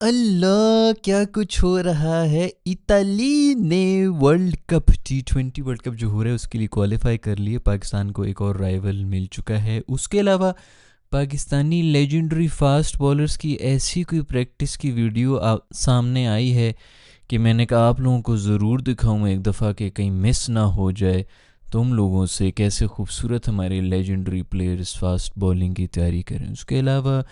अल्लाह क्या कुछ हो रहा है। इताली ने world cup T20 world cup जो हो रहा है उसके लिए क्वालिफाई कर लिए। पाकिस्तान को एक और राइवल मिल चुका है। उसके अलावा पाकिस्तानी लेजेंडरी फास्ट बॉलर्स की ऐसी कोई प्रैक्टिस की वीडियो सामने आई है कि मैंने कहा आप लोगों को ज़रूर दिखाऊँ एक दफ़ा कि कहीं मिस ना हो जाए तुम लोगों से कैसे खूबसूरत हमारे लेजेंडरी प्लेयर्स फास्ट बॉलिंग की तैयारी करें। उसके अलावा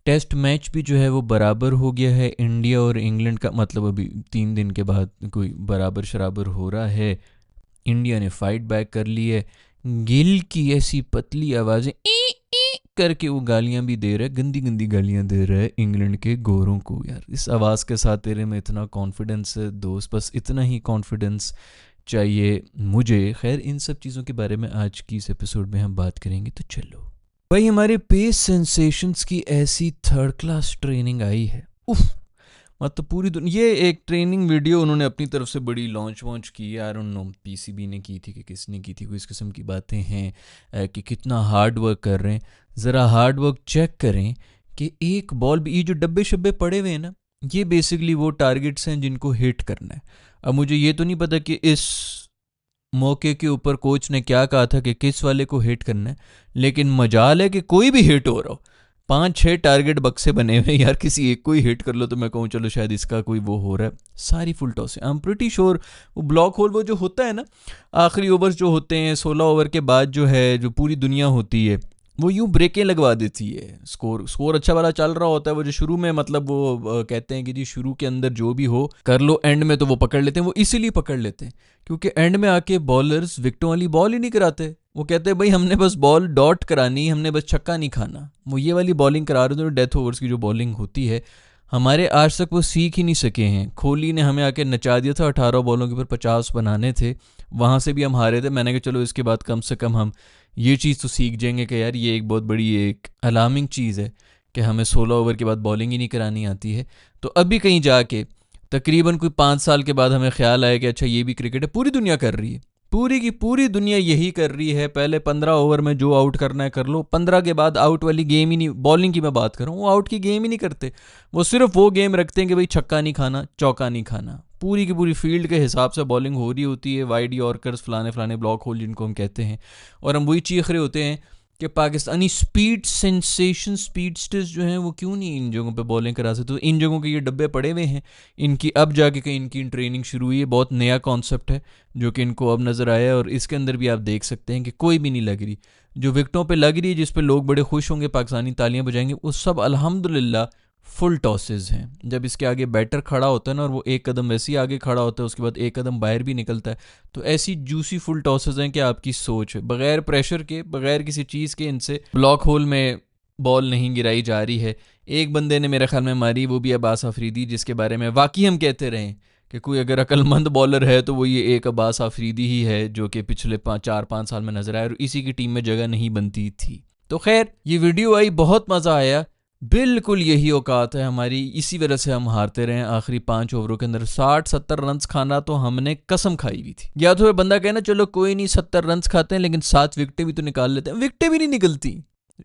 टेस्ट मैच भी जो है वो बराबर हो गया है इंडिया और इंग्लैंड का, मतलब अभी 3 दिन के बाद कोई बराबर शराबर हो रहा है। इंडिया ने फाइट बैक कर ली है। गिल की ऐसी पतली आवाज़ें ई ई करके वो गालियां भी दे रहा है, गंदी गंदी गालियां दे रहा है इंग्लैंड के गोरों को। यार इस आवाज़ के साथ तेरे में इतना कॉन्फिडेंस है दोस्त, बस इतना ही कॉन्फिडेंस चाहिए मुझे। खैर इन सब चीज़ों के बारे में आज की इस एपिसोड में हम बात करेंगे, तो चलो भाई। हमारे पेस सेंसेशंस की ऐसी थर्ड क्लास ट्रेनिंग आई है, उफ। मतलब पूरी दुनिया, ये एक ट्रेनिंग वीडियो उन्होंने अपनी तरफ से बड़ी लॉन्च वॉन्च की। यार उन पीसीबी ने की थी कि किसने की थी, कोई इस किस्म की बातें हैं कि कितना हार्ड वर्क कर रहे हैं। ज़रा हार्ड वर्क चेक करें कि एक बॉल भी, ये जो डब्बे शब्बे पड़े हुए हैं ना, ये बेसिकली वो टारगेट्स हैं जिनको हिट करना है। अब मुझे ये तो नहीं पता कि इस मौके के ऊपर कोच ने क्या कहा था कि किस वाले को हिट करना है, लेकिन मजाल है कि कोई भी हिट हो रहा हो। 5-6 टारगेट बक्से बने हुए, यार किसी एक को ही हिट कर लो तो मैं कहूँ चलो शायद इसका कोई वो हो रहा है। सारी फुल टॉस है, आई एम प्रिटी श्योर। वो ब्लॉक होल वो जो होता है ना, आखिरी ओवर्स जो होते हैं 16 ओवर के बाद जो है, जो पूरी दुनिया होती है वो यूं ब्रेकें लगवा देती है। स्कोर स्कोर अच्छा वाला चल रहा होता है, वो जो शुरू में, मतलब वो कहते हैं कि जी शुरू के अंदर जो भी हो कर लो, एंड में तो वो पकड़ लेते हैं। वो इसीलिए पकड़ लेते हैं क्योंकि एंड में आके बॉलर्स विकेटों वाली बॉल ही नहीं कराते। वो कहते हैं भाई हमने बस बॉल डॉट करानी, हमने बस छक्का नहीं खाना। वो ये वाली बॉलिंग करा रहे थे, डेथ ओवर्स की जो बॉलिंग होती है। हमारे आज तक वो सीख ही नहीं सके हैं। कोहली ने हमें आके नचा दिया था, 18 बॉलों के ऊपर 50 बनाने थे, वहाँ से भी हम हारे थे। मैंने कहा चलो इसके बाद कम से कम हम ये चीज़ तो सीख जाएंगे कि यार ये एक बहुत बड़ी एक अलार्मिंग चीज़ है कि हमें 16 ओवर के बाद बॉलिंग ही नहीं करानी आती है। तो अभी कहीं जाके तकरीबन कोई 5 साल के बाद हमें ख्याल आया कि अच्छा ये भी क्रिकेट है। पूरी दुनिया कर रही है, पूरी की पूरी दुनिया यही कर रही है। पहले 15 ओवर में जो आउट करना है कर लो, 15 के बाद आउट वाली गेम ही नहीं, बॉलिंग की मैं बात कर रहा हूँ, वो आउट की गेम ही नहीं करते। वो सिर्फ वो गेम रखते हैं कि भाई छक्का नहीं खाना, चौका नहीं खाना। पूरी की पूरी फील्ड के हिसाब से बॉलिंग हो रही होती है, वाइड यॉर्कर्स फलाने फलाने ब्लॉक होल जिनको हम कहते हैं। और हम वही चीख रहे होते हैं कि पाकिस्तानी स्पीड सेंसेशन स्पीडस्टर्स जो हैं वो क्यों नहीं इन जगहों पे बॉलिंग करा सकते। तो इन जगहों के ये डब्बे पड़े हुए हैं, इनकी अब जाके कहीं इनकी ट्रेनिंग शुरू हुई है। बहुत नया कॉन्सेप्ट है जो कि इनको अब नज़र आया है, और इसके अंदर भी आप देख सकते हैं कि कोई भी नहीं लग रही। जो विकटों पे लग रही है, जिस पे लोग बड़े खुश होंगे, पाकिस्तानी तालियां बजाएंगे, वो सब अल्हम्दुलिल्लाह फुल टॉसेज हैं। जब इसके आगे बैटर खड़ा होता है ना, और वो एक कदम वैसे ही आगे खड़ा होता है, उसके बाद एक कदम बाहर भी निकलता है, तो ऐसी जूसी फुल टॉसेज हैं कि आपकी सोच है, बगैर प्रेशर के, बगैर किसी चीज़ के इनसे ब्लॉक होल में बॉल नहीं गिराई जा रही है। एक बंदे ने मेरे ख्याल में मारी, वो भी अब्बास अफरीदी, जिसके बारे में वाकई हम कहते रहे कि कोई अगर अक्लमंद बॉलर है तो वो ये एक अब्बास अफरीदी ही है, जो कि पिछले 4-5 साल में नजर आया और इसी की टीम में जगह नहीं बनती थी। तो खैर ये वीडियो आई, बहुत मज़ा आया। बिल्कुल यही औकात है हमारी, इसी वजह से हम हारते रहे। आखिरी 5 ओवरों के अंदर 60-70 रन खाना तो हमने कसम खाई हुई थी। या तो बंदा कहे ना चलो कोई नहीं 70 रन खाते हैं लेकिन 7 विकेटें भी तो निकाल लेते हैं, विकेटें भी नहीं निकलती।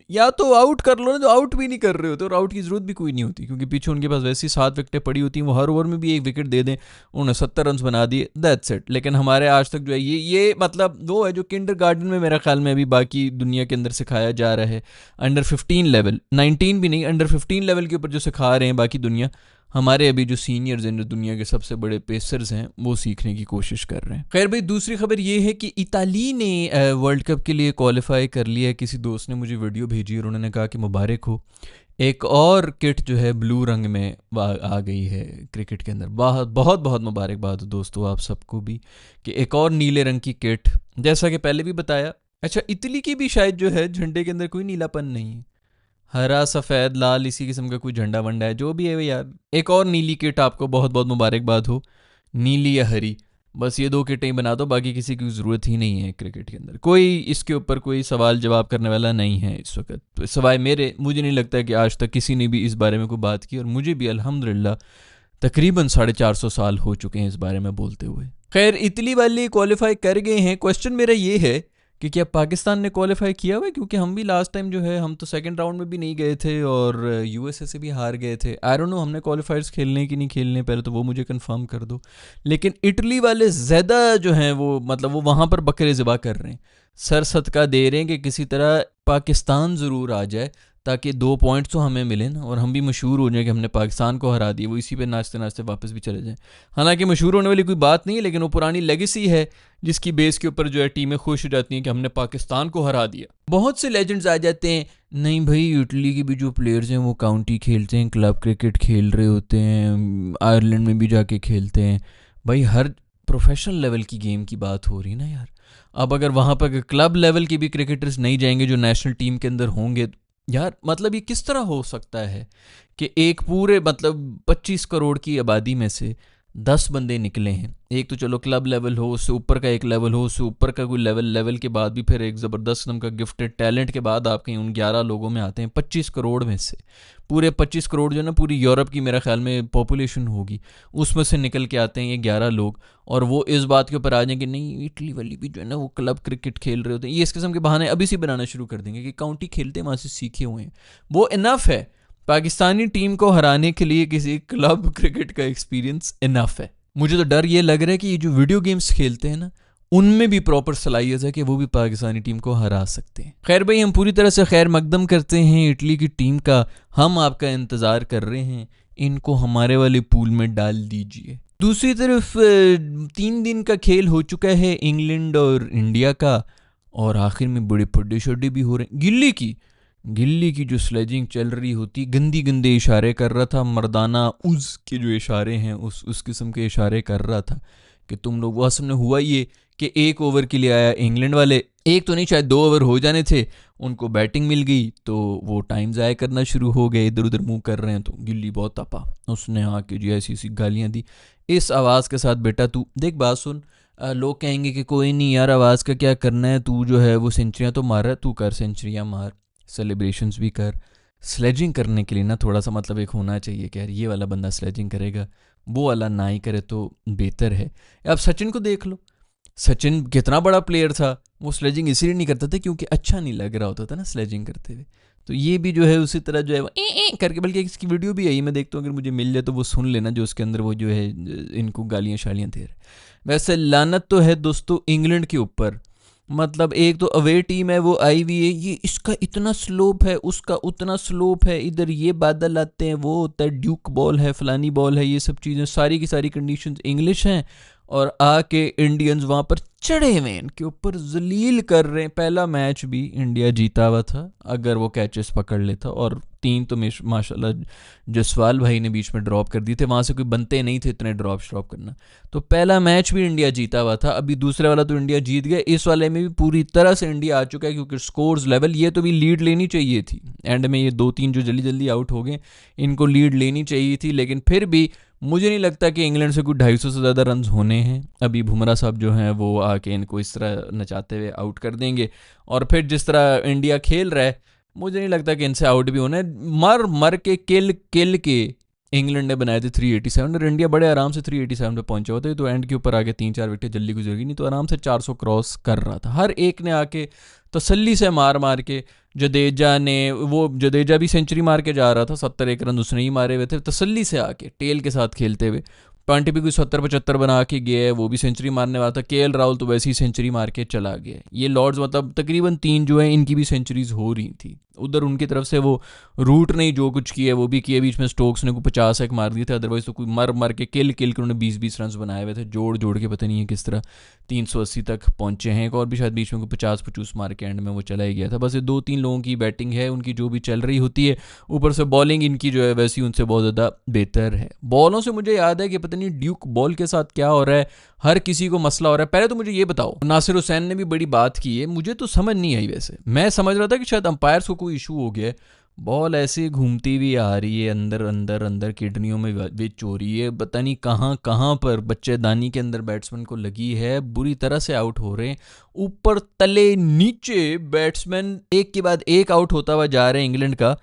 या तो आउट कर लो ना, जो आउट भी नहीं कर रहे होते, और आउट की जरूरत भी कोई नहीं होती क्योंकि पीछे उनके पास वैसी 7 विकेटें पड़ी होती हैं। वो हर ओवर में भी एक विकेट दे दें, उन्होंने 70 रन बना दिए, दैट्स इट। लेकिन हमारे आज तक जो है ये मतलब वो है जो किंडर गार्डन में मेरा ख्याल में अभी बाकी दुनिया के अंदर सिखाया जा रहा है। अंडर 15 लेवल, 19 भी नहीं, अंडर 15 लेवल के ऊपर जो सिखा रहे हैं बाकी दुनिया, हमारे अभी जो सीनियर्स हैं, जो दुनिया के सबसे बड़े पेसर्स हैं, वो सीखने की कोशिश कर रहे हैं। खैर भाई दूसरी खबर ये है कि इताली ने वर्ल्ड कप के लिए क्वालिफाई कर लिया है। किसी दोस्त ने मुझे वीडियो भेजी और उन्होंने कहा कि मुबारक हो, एक और किट जो है ब्लू रंग में आ गई है क्रिकेट के अंदर। बहुत बहुत बहुत मुबारकबाद दोस्तों आप सबको भी कि एक और नीले रंग की किट, जैसा कि पहले भी बताया। अच्छा इटली की भी शायद जो है झंडे के अंदर कोई नीलापन नहीं है, हरा सफ़ेद लाल इसी किस्म का कोई झंडा वंडा है, जो भी है यार। एक और नीली किट, आपको बहुत बहुत मुबारकबाद हो, नीली या हरी, बस ये 2 किटें ही बना दो, बाकी किसी की ज़रूरत ही नहीं है क्रिकेट के अंदर। कोई इसके ऊपर कोई सवाल जवाब करने वाला नहीं है इस वक्त, तो सवाए मेरे। मुझे नहीं लगता कि आज तक किसी ने भी इस बारे में कोई बात की, और मुझे भी अल्हम्दुलिल्लाह तकरीबन 450 साल हो चुके हैं इस बारे में बोलते हुए। खैर इटली वाले क्वालिफाई कर गए हैं। क्वेश्चन मेरा ये है कि क्या पाकिस्तान ने क्वालिफाई किया हुआ है, क्योंकि हम भी लास्ट टाइम जो है हम तो सेकंड राउंड में भी नहीं गए थे और यूएसए से भी हार गए थे। आई डोंट नो हमने क्वालिफायर्स खेलने कि नहीं खेलने, पहले तो वो मुझे कंफर्म कर दो। लेकिन इटली वाले ज़्यादा जो हैं वो मतलब वो वहाँ पर बकरे ज़िबा कर रहे हैं, सर सदका दे रहे हैं कि किसी तरह पाकिस्तान ज़रूर आ जाए ताकि 2 पॉइंट्स तो हमें मिले ना और हम भी मशहूर हो जाए कि हमने पाकिस्तान को हरा दिया, वो इसी पे नाचते नाचते वापस भी चले जाएं। हालांकि मशहूर होने वाली कोई बात नहीं है, लेकिन वो पुरानी लेगेसी है जिसकी बेस के ऊपर जो है टीमें खुश हो जाती हैं कि हमने पाकिस्तान को हरा दिया। बहुत से लेजेंड्स आ जाते हैं, नहीं भाई इटली के भी जो प्लेयर्स हैं वो काउंटी खेलते हैं, क्लब क्रिकेट खेल रहे होते हैं, आयरलैंड में भी जाके खेलते हैं। भाई हर प्रोफेशनल लेवल की गेम की बात हो रही ना यार। अब अगर वहाँ पर क्लब लेवल के भी क्रिकेटर्स नहीं जाएंगे जो नेशनल टीम के अंदर होंगे, यार मतलब ये किस तरह हो सकता है कि एक पूरे मतलब 25 करोड़ की आबादी में से 10 बंदे निकले हैं। एक तो चलो क्लब लेवल हो, उससे ऊपर का एक लेवल हो, उससे ऊपर का कोई लेवल के बाद भी फिर एक ज़बरदस्त किस्म का गिफ्टेड टैलेंट के बाद आप कहीं उन 11 लोगों में आते हैं। 25 करोड़ में से पूरे 25 करोड़ जो ना पूरी यूरोप की मेरा ख्याल में पॉपुलेशन होगी, उसमें से निकल के आते हैं ये 11 लोग, और वो इस बात के ऊपर आ जाएंगे नहीं इटली वाली भी जो है ना वो क्लब क्रिकेट खेल रहे होते हैं। ये इस किस्म के बहाने अभी से बनाना शुरू कर देंगे कि काउंटी खेलते हैं वहाँ से सीखे हुए हैं। वो इनफ है पाकिस्तानी टीम को हराने के लिए, किसी क्लब क्रिकेट का एक्सपीरियंस इनफ है। मुझे तो डर ये लग रहा है कि ये जो वीडियो गेम्स खेलते हैं ना उनमें भी प्रॉपर सलाहियत है कि वो भी पाकिस्तानी टीम को हरा सकते हैं। खैर भाई हम पूरी तरह से खैर मकदम करते हैं इटली की टीम का, हम आपका इंतज़ार कर रहे हैं, इनको हमारे वाले पूल में डाल दीजिए। दूसरी तरफ 3 दिन का खेल हो चुका है इंग्लैंड और इंडिया का, और आखिर में बड़े फड्डे शड्डे भी हो रहे हैं। गिल्ली की जो स्लेजिंग चल रही होती, गंदी गंदे इशारे कर रहा था, मर्दाना उस के जो इशारे हैं उस किस्म के इशारे कर रहा था कि तुम लोग, वो असल में हुआ ये कि 1 ओवर के लिए आया इंग्लैंड वाले, एक तो नहीं शायद 2 ओवर हो जाने थे, उनको बैटिंग मिल गई तो वो टाइम ज़ाया करना शुरू हो गए, इधर उधर मुंह कर रहे हैं। तो गिल्ली बहुत तपा, उसने आके जी ऐसी ऐसी गालियाँ दी इस आवाज़ के साथ, बेटा तू देख बात सुन, लोग कहेंगे कि कोई नहीं यार आवाज़ का क्या करना है, तू जो है वो सेंचुरियाँ तो मार रहा है, तू कर सेंचुरियाँ मार, सेलिब्रेशंस भी कर। स्लेजिंग करने के लिए ना थोड़ा सा मतलब एक होना चाहिए कि यार ये वाला बंदा स्लेजिंग करेगा, वो वाला ना ही करे तो बेहतर है। अब सचिन को देख लो, सचिन कितना बड़ा प्लेयर था, वो स्लेजिंग इसीलिए नहीं करता था क्योंकि अच्छा नहीं लग रहा होता था ना स्लेजिंग करते हुए। तो ये भी जो है उसी तरह जो है वो करके, बल्कि इसकी वीडियो भी आई, मैं देखता हूँ अगर मुझे मिल जाए तो वो सुन लेना, जो उसके अंदर वो जो है इनको गालियाँ शालियाँ दे रहे। वैसे लानत तो है दोस्तों इंग्लैंड के ऊपर, मतलब एक तो अवे टीम है वो आई हुई है, ये इसका इतना स्लोप है उसका उतना स्लोप है, इधर ये बादल आते हैं, वो होता है ड्यूक बॉल है, फलानी बॉल है, ये सब चीज़ें सारी की सारी कंडीशंस इंग्लिश हैं, और आके इंडियंस वहाँ पर चढ़े हुए इनके ऊपर जलील कर रहे हैं। पहला मैच भी इंडिया जीता हुआ था अगर वो कैचेस पकड़ लेता, और 3 तो माशाल्लाह जसवाल भाई ने बीच में ड्रॉप कर दिए थे, वहाँ से कोई बनते नहीं थे इतने ड्रॉप करना। तो पहला मैच भी इंडिया जीता हुआ था, अभी दूसरे वाला तो इंडिया जीत गया, इस वाले में भी पूरी तरह से इंडिया आ चुका है क्योंकि स्कोर्स लेवल, ये तो भी लीड लेनी चाहिए थी, एंड में ये 2-3 जो जल्दी जल्दी आउट हो गए इनको लीड लेनी चाहिए थी, लेकिन फिर भी मुझे नहीं लगता कि इंग्लैंड से कोई 250 से ज़्यादा रन होने हैं। अभी बुमराह साहब जो हैं वो आके इनको इस तरह नचाते हुए आउट कर देंगे, और फिर जिस तरह इंडिया खेल रहा है मुझे नहीं लगता कि इनसे आउट भी होना है। मर मर के किल के इंग्लैंड ने बनाए थे 387, और इंडिया बड़े आराम से 387 पे पहुंचा हुआ था, तो एंड के ऊपर आके 3-4 विकेट जल्दी गुजरेगी, नहीं तो आराम से 400 क्रॉस कर रहा था। हर एक ने आके तसल्ली से मार के, जडेजा भी सेंचुरी मार के जा रहा था, 71 रन उसने ही मारे हुए थे, तसल्ली से आके टेल के साथ खेलते हुए। पांटे भी कोई 70-75 बना के गया है, वो भी सेंचुरी मारने वाला था। केएल राहुल तो वैसे ही सेंचुरी मार के चला गया। ये लॉर्ड्स मतलब तकरीबन 3 जो है इनकी भी सेंचुरीज हो रही थी, उधर उनकी तरफ से वो रूट नहीं जो कुछ किया वो भी किया, बीच में स्टोक्स ने को 50 एक मार दिए थे, अदरवाइज तो कोई मर के किल के उन्होंने 20-20 रन बनाए हुए थे, जोड़ के पता नहीं है किस तरह 380 तक पहुंचे हैं। एक और भी शायद बीच में कोई 50-50 मार के एंड में वो चला ही गया था। बस ये 2-3 लोगों की बैटिंग है उनकी जो भी चल रही होती है, ऊपर से बॉलिंग इनकी जो है वैसी उनसे बहुत ज़्यादा बेहतर है। बॉलों से मुझे याद है कि पता नहीं ड्यूक बॉल के साथ क्या हो रहा है, हर किसी को मसला हो रहा है। पहले तो मुझे ये बताओ, नासिर हुसैन ने भी बड़ी बात की है, मुझे तो समझ नहीं आई। वैसे मैं समझ रहा था कि शायद अंपायर्स को कोई इशू हो गया, बॉल ऐसे घूमती हुई आ रही है, अंदर किडनियों में विच हो रही है, पता नहीं कहाँ पर बच्चेदानी के अंदर बैट्समैन को लगी है, बुरी तरह से आउट हो रहे हैं, ऊपर तले नीचे बैट्समैन एक के बाद एक आउट होता हुआ जा रहे हैं इंग्लैंड का।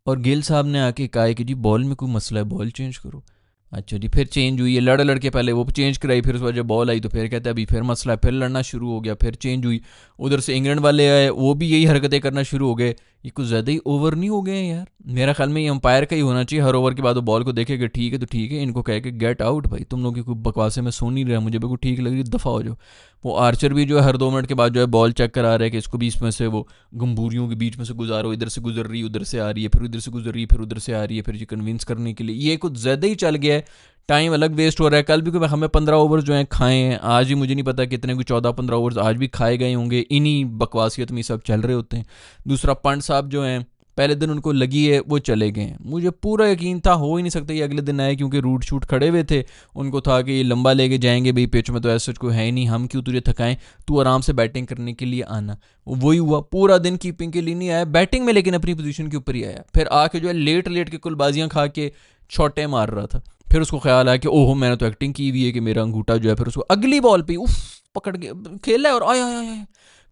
और गिल साहब ने आके कहा कि जी बॉल में कोई मसला है, बॉल चेंज करो। अच्छा जी, फिर चेंज हुई है, लड़ के पहले वो चेंज कराई, फिर उसके बाद जब बॉल आई तो फिर कहते हैं अभी फिर मसला है, फिर लड़ना शुरू हो गया, फिर चेंज हुई। उधर से इंग्लैंड वाले आए, वो भी यही हरकतें करना शुरू हो गए। ये कुछ ज़्यादा ही ओवर नहीं हो गए हैं यार? मेरा ख्याल में ये अंपायर का ही होना चाहिए, हर ओवर के बाद वो बॉल को देखेगा ठीक है तो ठीक है, इनको कहे कि गेट आउट भाई, तुम लोग की कोई बकवासें मैं सुन नहीं रहा, मुझे बिल्कुल ठीक लग रही, दफ़ा हो जाओ। वो आर्चर भी जो है हर 2 मिनट के बाद जो है बॉल चेक करा रहा है कि इसको बीच में से वो गंबूरियों के बीच में से गुजारो, इधर से गुजर रही उधर से आ रही है, फिर इधर से गुजर रही फिर उधर से आ रही है, फिर ये कन्विंस करने के लिए ये कुछ ज़्यादा ही चल गया है। टाइम अलग वेस्ट हो रहा है। कल भी कोई हमें 15 ओवर जो हैं खाए हैं, आज ही मुझे नहीं पता कितने कोई 14-15 ओवर्स आज भी खाए गए होंगे, इन्हीं बकवासियत में सब चल रहे होते हैं। दूसरा पंड साहब जो हैं पहले दिन उनको लगी है वो चले गए हैं, मुझे पूरा यकीन था हो ही नहीं सकता ये अगले दिन आए, क्योंकि रूट शूट खड़े हुए थे, उनको था कि ये लंबा लेके जाएंगे भाई, पिच में तो ऐसा कोई है ही नहीं, हम क्यों तुझे थकाएं, तू आराम से बैटिंग करने के लिए आना। वही हुआ, पूरा दिन कीपिंग के लिए नहीं आया बैटिंग में, लेकिन अपनी पोजीशन के ऊपर ही आया। फिर आके जो है लेट लेट के कुलबाजियां खा के छोटे मार रहा था। फिर उसको ख्याल आया कि ओहो मैंने तो एक्टिंग की हुई है कि मेरा अंगूठा जो है, फिर उसको अगली बॉल पे उफ पकड़ के खेला है और आया आया आया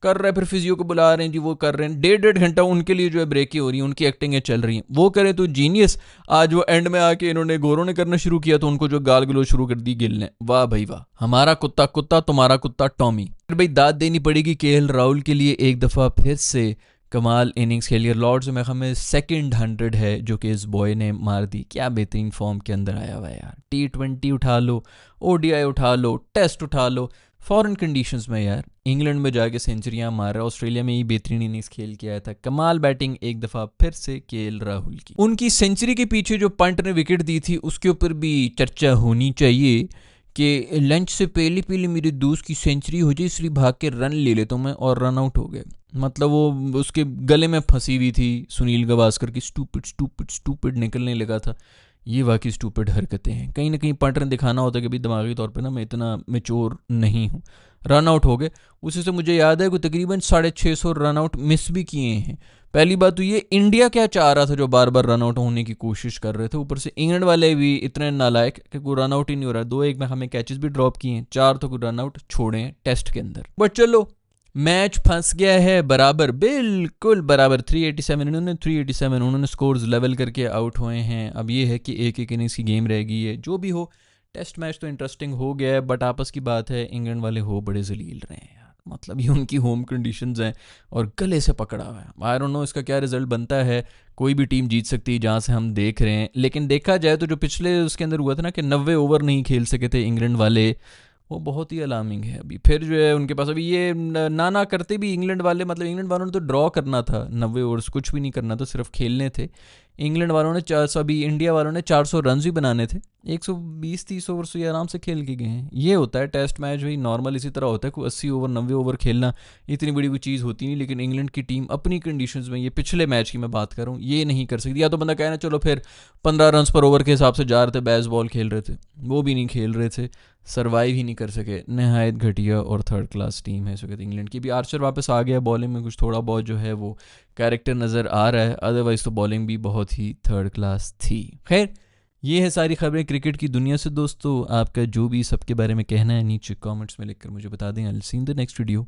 कर रहे हैं, फिर फिजियो को बुला रहे हैं जी, वो कर रहे हैं 1.5 घंटा उनके लिए जो है ब्रेक ही हो रही है, उनकी एक्टिंगें चल रही हैं, वो करे तो जीनियस। आज वो एंड में आके इन्होंने गोरों ने करना शुरू किया तो उनको जो गाल गलोच शुरू कर दी गिल ने, वाह भाई वाह, हमारा कुत्ता कुत्ता तुम्हारा कुत्ता टॉमी। फिर भाई दाद देनी पड़ेगी केएल राहुल के लिए, एक दफ़ा फिर से कमाल इनिंग्स खेली। लॉर्ड्स में हमें सेकंड 100 है जो कि इस बॉय ने मार दी, क्या बेहतरीन फॉर्म के अंदर आया हुआ है यार। T20 उठा लो, ODI उठा लो, टेस्ट उठा लो, फॉरेन कंडीशंस में यार इंग्लैंड में जाके सेंचुरियां मार रहा है, ऑस्ट्रेलिया में ही बेहतरीन इनिंग्स खेल के आया था। कमाल बैटिंग एक दफ़ा फिर से केएल राहुल की। उनकी सेंचुरी के पीछे जो पंट ने विकेट दी थी उसके ऊपर भी चर्चा होनी चाहिए कि लंच से पहले पहले मेरे दोस्त की सेंचुरी हो जाए इसलिए भाग के रन ले लेता हूँ मैं, और रन आउट हो गए। मतलब वो उसके गले में फंसी हुई थी सुनील गावस्कर की, स्टूपिड स्टूपिड स्टूपिड निकलने लगा था। ये वाकई स्टूपिड हरकतें हैं, कहीं ना कहीं पंट ने दिखाना होता है कि भाई दिमागी तौर पे ना मैं इतना मेच्योर नहीं हूँ। रन आउट हो गए, उसी से मुझे याद है कि तकरीबन 650 रन आउट मिस भी किए हैं। पहली बात तो ये इंडिया क्या चाह रहा था जो बार बार रन आउट होने की कोशिश कर रहे थे, ऊपर से इंग्लैंड वाले भी इतने नालायक कि कोई रन आउट ही नहीं हो रहा है। 2-1 में हमें कैचेस भी ड्रॉप किए हैं, 4 तो कोई रन आउट छोड़े हैं टेस्ट के अंदर। बट चलो मैच फंस गया है बराबर, बिल्कुल बराबर 387 इन्होंने 387 उन्होंने स्कोर्स लेवल करके आउट हुए हैं। अब ये है कि एक एक इनिंग्स की गेम रह गई है। जो भी हो टेस्ट मैच तो इंटरेस्टिंग हो गया है, बट आपस की बात है इंग्लैंड वाले हो बड़े जलील रहे हैं यार। मतलब ये उनकी होम कंडीशंस हैं और गले से पकड़ा हुआ है। आई डोंट नो इसका क्या रिजल्ट बनता है, कोई भी टीम जीत सकती है जहाँ से हम देख रहे हैं। लेकिन देखा जाए तो जो पिछले उसके अंदर हुआ था ना कि 90 ओवर नहीं खेल सके थे इंग्लैंड वाले, वो बहुत ही अलार्मिंग है। अभी फिर जो है उनके पास अभी ये ना करते भी इंग्लैंड वाले, मतलब इंग्लैंड वालों ने तो ड्रॉ करना था 90 ओवर्स, कुछ भी नहीं करना था, सिर्फ खेलने थे। इंग्लैंड वालों ने 400, अभी इंडिया वालों ने 400 रन भी बनाने थे, 120-30 ओवर से आराम से खेल के गए हैं। ये होता है टेस्ट मैच भाई, नॉर्मल इसी तरह होता है, कोई 80 ओवर 90 ओवर खेलना इतनी बड़ी कोई चीज़ होती नहीं। लेकिन इंग्लैंड की टीम अपनी कंडीशंस में, ये पिछले मैच की मैं बात कर रहा हूँ, ये नहीं कर सकती। या तो बंदा कहना चलो फिर 15 रन पर ओवर के हिसाब से जा रहे थे, बेस बॉल खेल रहे थे, वो भी नहीं खेल रहे थे, सर्वाइव ही नहीं कर सके। नहायत घटिया और थर्ड क्लास टीम है इस वक्त इंग्लैंड की। भी आर्चर वापस आ गया, बॉलिंग में कुछ थोड़ा बहुत जो है वो कैरेक्टर नज़र आ रहा है, अदरवाइज़ तो बॉलिंग भी बहुत ही थर्ड क्लास थी। खैर ये है सारी खबरें क्रिकेट की दुनिया से दोस्तों। आपका जो भी सबके बारे में कहना है नीचे कमेंट्स में लिखकर मुझे बता दें। I will see in the next video.